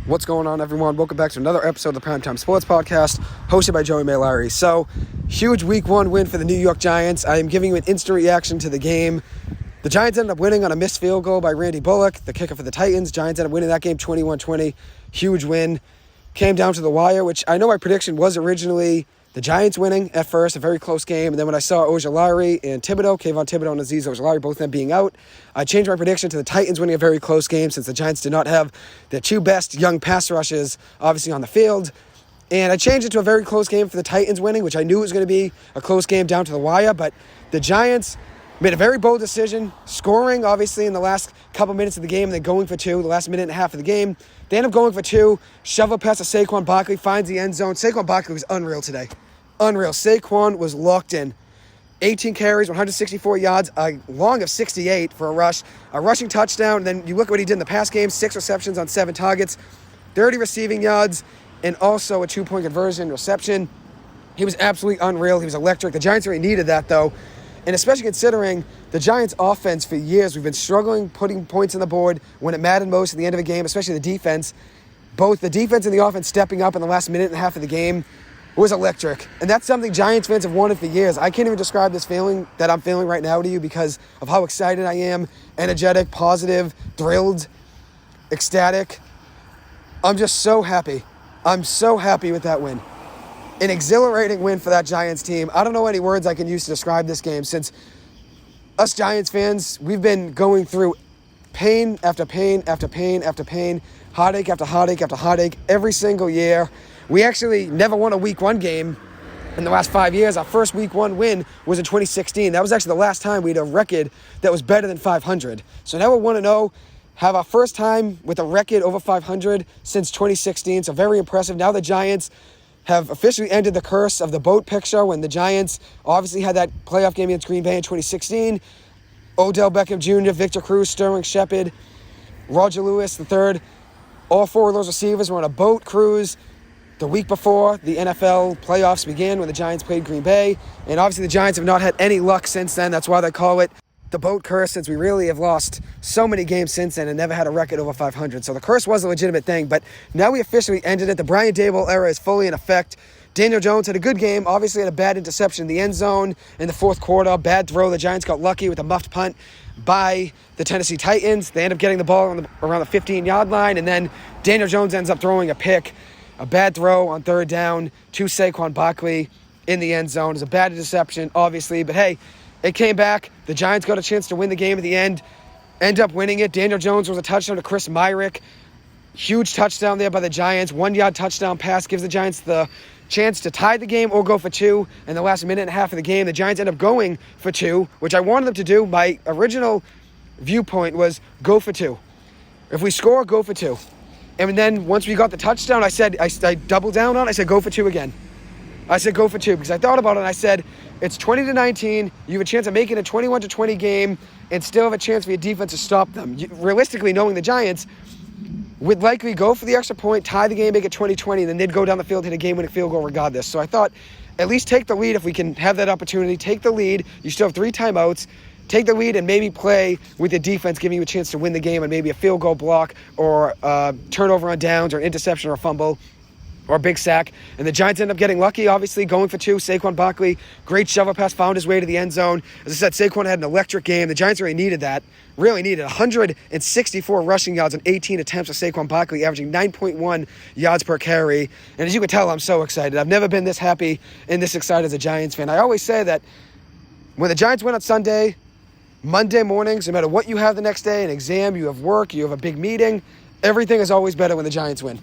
What's going on, everyone? Welcome back to another episode of the Primetime Sports Podcast, hosted by Joey Mailari. So, huge Week 1 win for the New York Giants. I am giving you an instant reaction to the game. The Giants ended up winning on a missed field goal by Randy Bullock, the kicker for the Titans. Giants ended up winning that game 21-20. Huge win. Came down to the wire, which I know my prediction was originally the Giants winning at first, a very close game. And then when I saw Ojulari and Thibodeau, Kayvon Thibodeau and Azeez Ojulari, both of them being out, I changed my prediction to the Titans winning a very close game since the Giants did not have their two best young pass rushes, obviously, on the field. And I changed it to a very close game for the Titans winning, which I knew was going to be a close game down to the wire. But the Giants made a very bold decision, scoring, obviously, in the last couple minutes of the game, and then going for two, the last minute and a half of the game. They end up going for two, shovel pass to Saquon Barkley, finds the end zone. Saquon Barkley was unreal today. Unreal. Saquon was locked in. 18 carries, 164 yards, a long of 68 for a rushing touchdown. And then you look at what he did in the pass game, 6 receptions on 7 targets, 30 receiving yards, and also a 2-point conversion reception. He was absolutely unreal. He was electric. The Giants really needed that, though. And especially considering the Giants' offense for years, we've been struggling putting points on the board when it mattered most at the end of a game, especially the defense. Both the defense and the offense stepping up in the last minute and a half of the game was electric. And that's something Giants fans have wanted for years. I can't even describe this feeling that I'm feeling right now to you because of how excited I am, energetic, positive, thrilled, ecstatic. I'm just so happy. I'm so happy with that win. An exhilarating win for that Giants team. I don't know any words I can use to describe this game since us Giants fans, we've been going through pain after pain after pain after pain, heartache after heartache after heartache every single year. We actually never won a Week 1 game in the last 5 years. Our first Week 1 win was in 2016. That was actually the last time we had a record that was better than 500. So now we're 1-0. Have our first time with a record over 500 since 2016. So very impressive. Now the Giants have officially ended the curse of the boat picture when the Giants obviously had that playoff game against Green Bay in 2016. Odell Beckham Jr., Victor Cruz, Sterling Shepard, Roger Lewis III. All 4 of those receivers were on a boat cruise the week before the NFL playoffs began when the Giants played Green Bay. And obviously the Giants have not had any luck since then. That's why they call it the boat curse, since we really have lost so many games since then and never had a record over 500. So the curse was a legitimate thing, but now we officially ended it. The Brian Daboll era is fully in effect. Daniel Jones had a good game, obviously had a bad interception in the end zone in the fourth quarter, bad throw. The Giants got lucky with a muffed punt by the Tennessee Titans. They end up getting the ball around the 15-yard line, and then Daniel Jones ends up throwing a pick, a bad throw on third down to Saquon Barkley in the end zone. It was a bad interception, obviously, but hey, it came back. The Giants got a chance to win the game at the end, end up winning it. Daniel Jones was a touchdown to Chris Myrick. Huge touchdown there by the Giants. 1-yard touchdown pass gives the Giants the chance to tie the game or go for two. In the last minute and a half of the game, the Giants end up going for two, which I wanted them to do. My original viewpoint was go for two. If we score, go for two. And then once we got the touchdown, I doubled down on it. I said go for two again. I said go for two because I thought about it and I said it's 20-19. You have a chance of making a 21-20 game and still have a chance for your defense to stop them. Realistically, knowing the Giants would likely go for the extra point, tie the game, make it 20-20, and then they'd go down the field, hit a game-winning field goal regardless. So I thought at least take the lead if we can have that opportunity. Take the lead. You still have 3 timeouts. Take the lead and maybe play with your defense, giving you a chance to win the game and maybe a field goal block or turnover on downs or interception or fumble or a big sack. And the Giants end up getting lucky, obviously, going for two. Saquon Barkley, great shovel pass, found his way to the end zone. As I said, Saquon had an electric game. The Giants really needed that. Really needed 164 rushing yards on 18 attempts for Saquon Barkley, averaging 9.1 yards per carry. And as you can tell, I'm so excited. I've never been this happy and this excited as a Giants fan. I always say that when the Giants win on Sunday, Monday mornings, no matter what you have the next day, an exam, you have work, you have a big meeting, everything is always better when the Giants win.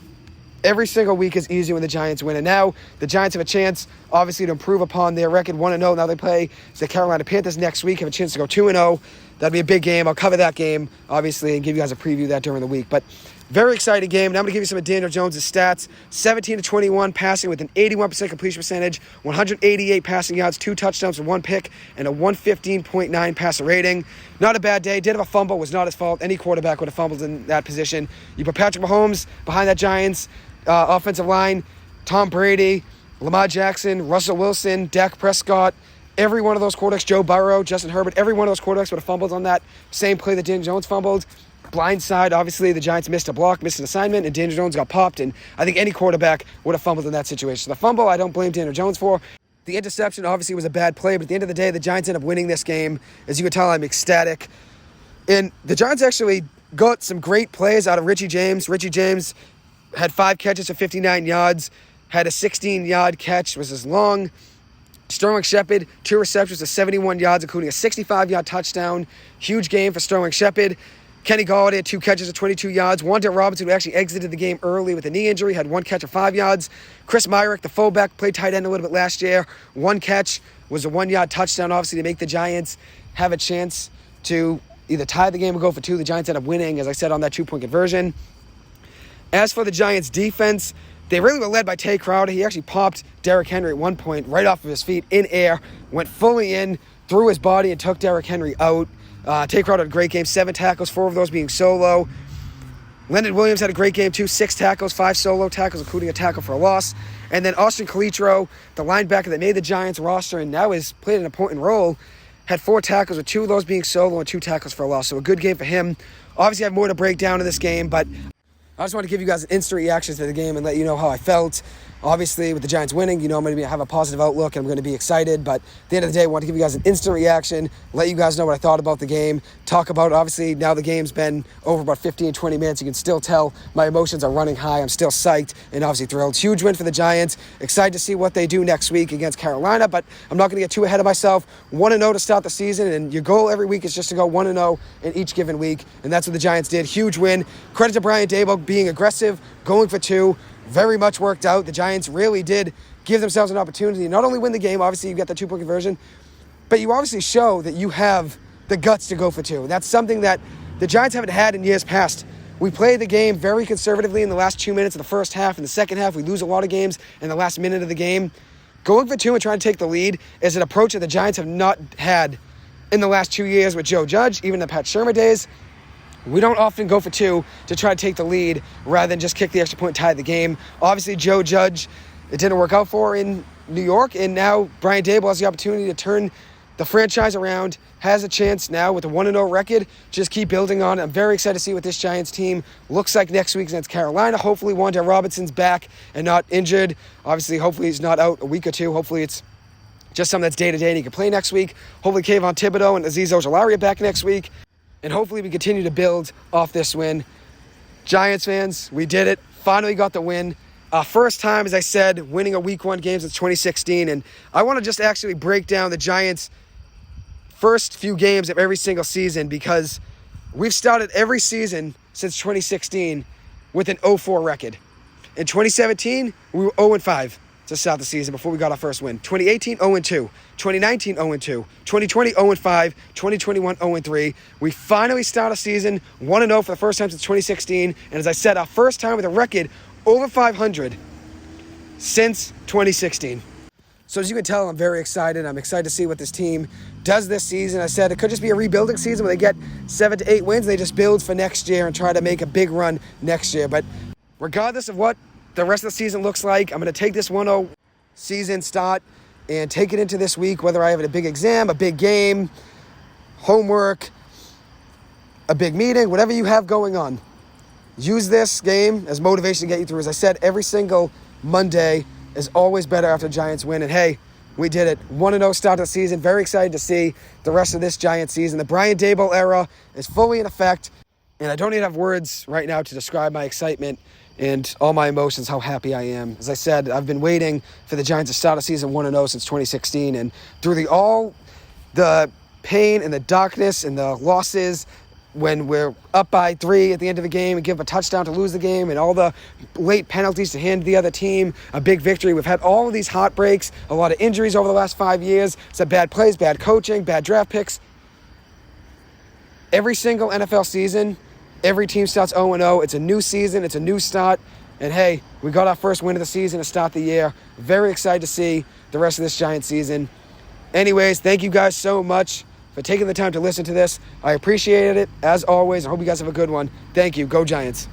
Every single week is easier when the Giants win. And now the Giants have a chance, obviously, to improve upon their record 1-0. Now they play the Carolina Panthers next week, have a chance to go 2-0. That'll be a big game. I'll cover that game, obviously, and give you guys a preview of that during the week. But very exciting game. Now I'm going to give you some of Daniel Jones' stats. 17-21 passing with an 81% completion percentage, 188 passing yards, 2 touchdowns and 1 pick, and a 115.9 passer rating. Not a bad day. Did have a fumble. Was not his fault. Any quarterback would have fumbled in that position. You put Patrick Mahomes behind that Giants offensive line, Tom Brady, Lamar Jackson, Russell Wilson, Dak Prescott, every one of those quarterbacks, Joe Burrow, Justin Herbert, every one of those quarterbacks would have fumbled on that same play that Daniel Jones fumbled. blindside. Obviously, the Giants missed a block, missed an assignment, and Daniel Jones got popped. And I think any quarterback would have fumbled in that situation. So the fumble, I don't blame Daniel Jones for. The interception obviously was a bad play, but at the end of the day, the Giants end up winning this game. As you can tell, I'm ecstatic. And the Giants actually got some great plays out of Richie James. Richie James had 5 catches for 59 yards, had a 16-yard catch, was as long. Sterling Shepard, 2 receptions for 71 yards, including a 65-yard touchdown. Huge game for Sterling Shepard. Kenny Golladay had 2 catches of 22 yards. Wan'Dale Robinson, who actually exited the game early with a knee injury, had 1 catch of 5 yards. Chris Myrick, the fullback, played tight end a little bit last year. 1 catch was a 1-yard touchdown, obviously, to make the Giants have a chance to either tie the game or go for 2. The Giants end up winning, as I said, on that 2-point conversion. As for the Giants' defense, they really were led by Tay Crowder. He actually popped Derrick Henry at one point right off of his feet in air, went fully in, threw his body, and took Derrick Henry out. Tay Crowder had a great game, 7 tackles, 4 of those being solo. Leonard Williams had a great game too, 6 tackles, 5 solo tackles, including a tackle for a loss. And then Austin Calitro, the linebacker that made the Giants roster and now has played an important role, had 4 tackles, with 2 of those being solo and 2 tackles for a loss. So a good game for him. Obviously, I have more to break down in this game, but I just want to give you guys an instant reaction to the game and let you know how I felt. Obviously, with the Giants winning, you know I'm going to have a positive outlook and I'm going to be excited. But at the end of the day, I want to give you guys an instant reaction, let you guys know what I thought about the game, talk about, obviously, now the game's been over about 15, 20 minutes. You can still tell my emotions are running high. I'm still psyched and obviously thrilled. Huge win for the Giants. Excited to see what they do next week against Carolina, but I'm not going to get too ahead of myself. 1-0 to start the season, and your goal every week is just to go 1-0 in each given week, and that's what the Giants did. Huge win. Credit to Brian Daboll being aggressive, going for 2. Very much worked out. The Giants really did give themselves an opportunity to not only win the game, obviously you got the 2-point conversion, but you obviously show that you have the guts to go for 2. That's something that the Giants haven't had in years past. We played the game very conservatively in the last 2 minutes of the first half. In the second half, we lose a lot of games in the last minute of the game. Going for 2 and trying to take the lead is an approach that the Giants have not had in the last 2 years with Joe Judge, even the Pat Shurmur days. We don't often go for 2 to try to take the lead rather than just kick the extra point and tie the game. Obviously, Joe Judge, it didn't work out for in New York, and now Brian Daboll has the opportunity to turn the franchise around, has a chance now with a 1-0 record, just keep building on. I'm very excited to see what this Giants team looks like next week against Carolina. Hopefully, Wan'Dale Robinson's back and not injured. Obviously, hopefully he's not out a week or 2. Hopefully it's just something that's day-to-day and he can play next week. Hopefully Kayvon Thibodeau and Azeez Ojulari are back next week. And hopefully we continue to build off this win. Giants fans, we did it. Finally got the win. First time, as I said, winning a Week 1 game since 2016. And I want to just actually break down the Giants' first few games of every single season, because we've started every season since 2016 with an 0-4 record. In 2017, we were 0-5 to start the season before we got our first win. 2018, 0-2. 2019, 0-2. 2020, 0-5. 2021, 0-3. We finally start a season 1-0 for the first time since 2016. And as I said, our first time with a record over 500 since 2016. So as you can tell, I'm very excited. I'm excited to see what this team does this season. I said it could just be a rebuilding season where they get 7 to 8 wins. They just build for next year and try to make a big run next year. But regardless of what the rest of the season looks like, I'm going to take this 1-0 season start and take it into this week, whether I have a big exam, a big game, homework, a big meeting, whatever you have going on. Use this game as motivation to get you through. As I said, every single Monday is always better after Giants win. And hey, we did it. 1-0 start to the season. Very excited to see the rest of this Giants season. The Brian Daboll era is fully in effect. And I don't even have words right now to describe my excitement and all my emotions, how happy I am. As I said, I've been waiting for the Giants to start a season 1-0 since 2016. And through all the pain and the darkness and the losses, when we're up by 3 at the end of the game and give a touchdown to lose the game, and all the late penalties to hand the other team a big victory. We've had all of these heartbreaks, a lot of injuries over the last 5 years, some bad plays, bad coaching, bad draft picks. Every single NFL season, every team starts 0-0. It's a new season. It's a new start. And hey, we got our first win of the season to start the year. Very excited to see the rest of this Giants season. Anyways, thank you guys so much for taking the time to listen to this. I appreciate it, as always. I hope you guys have a good one. Thank you. Go Giants.